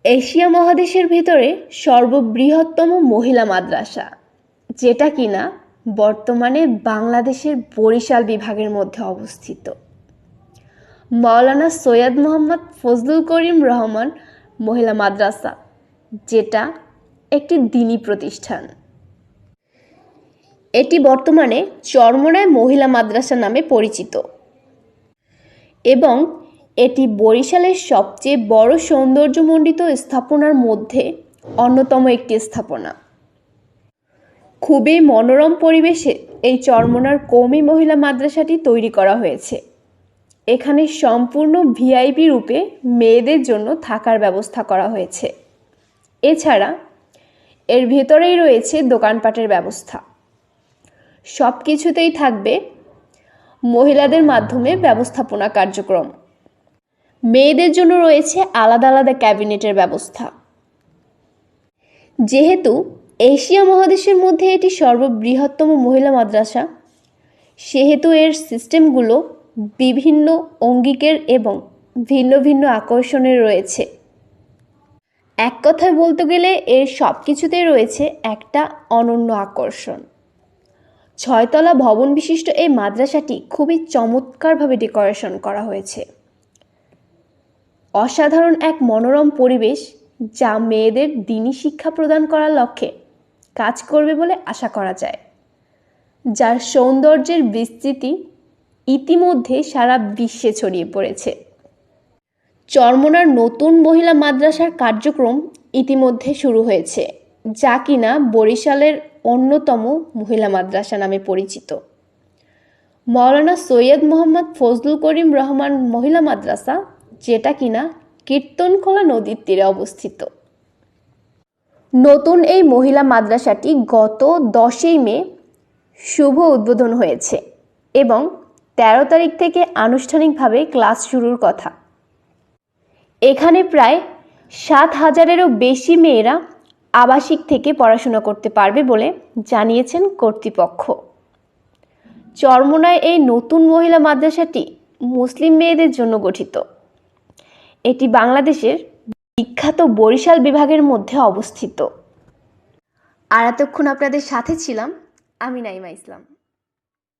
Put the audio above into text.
Asia মহাদেশের ভিতরে সর্ববৃহত্তম মহিলা মাদ্রাসা, যেটা কিনা বর্তমানে বাংলাদেশের বরিশাল বিভাগের মধ্যে অবস্থিত। মাওলানা সৈয়দ মোহাম্মদ ফজলুল করিম রহমান মহিলা মাদ্রাসা, যেটা একটি দ্বীনি প্রতিষ্ঠান। এটি বর্তমানে চরমোনাই মহিলা মাদ্রাসা নামে পরিচিত এবং এটি বরিশালের সবচেয়ে বড় সৌন্দর্যমণ্ডিত স্থাপনার মধ্যে অন্যতম একটি স্থাপনা। খুবই মনোরম পরিবেশে এই চরমোনার কওমি মহিলা মাদ্রাসাটি তৈরি করা হয়েছে। এখানে সম্পূর্ণ ভিআইপি রূপে মেয়েদের জন্য থাকার ব্যবস্থা করা হয়েছে। এছাড়া এর ভেতরেই রয়েছে দোকানপাটের ব্যবস্থা। সব কিছুতেই থাকবে মহিলাদের মাধ্যমে ব্যবস্থাপনা কার্যক্রম। মেয়েদের জন্য রয়েছে আলাদা আলাদা ক্যাবিনেটের ব্যবস্থা। যেহেতু এশিয়া মহাদেশের মধ্যে এটি সর্ববৃহত্তম মহিলা মাদ্রাসা, সেহেতু এর সিস্টেমগুলো বিভিন্ন অঙ্গিকের এবং ভিন্ন ভিন্ন আকর্ষণের রয়েছে। এক কথায় বলতে গেলে এর সব কিছুতেই রয়েছে একটা অনন্য আকর্ষণ। 6 তলা ভবন বিশিষ্ট এই মাদ্রাসাটি খুবই চমৎকারভাবে ডেকোরেশন করা হয়েছে। অসাধারণ এক মনোরম পরিবেশ, যা মেয়েদের দ্বীনি শিক্ষা প্রদান করার লক্ষ্যে কাজ করবে বলে আশা করা যায়, যার সৌন্দর্যের বিস্তৃতি ইতিমধ্যে সারা বিশ্বে ছড়িয়ে পড়েছে। চরমোনার নতুন মহিলা মাদ্রাসার কার্যক্রম ইতিমধ্যে শুরু হয়েছে, যা কিনা বরিশালের অন্যতম মহিলা মাদ্রাসা নামে পরিচিত। মাওলানা সৈয়দ মোহাম্মদ ফজলুল করিম রহমান মহিলা মাদ্রাসা, যেটা কিনা কীর্তনখোলা নদীর তীরে অবস্থিত। নতুন এই মহিলা মাদ্রাসাটি গত 10ই মে শুভ উদ্বোধন হয়েছে এবং 13 তারিখ থেকে আনুষ্ঠানিকভাবে ক্লাস শুরুর কথা। এখানে প্রায় 7,000-এরও বেশি মেয়েরা আবাসিক থেকে পড়াশোনা করতে পারবে বলে জানিয়েছেন কর্তৃপক্ষ। চরমোনায় এই নতুন মহিলা মাদ্রাসাটি মুসলিম মেয়েদের জন্য গঠিত। এটি বাংলাদেশের বিখ্যাত বরিশাল বিভাগের মধ্যে অবস্থিত। আর এতক্ষণ আপনাদের সাথে ছিলাম আমি নাইমা ইসলাম।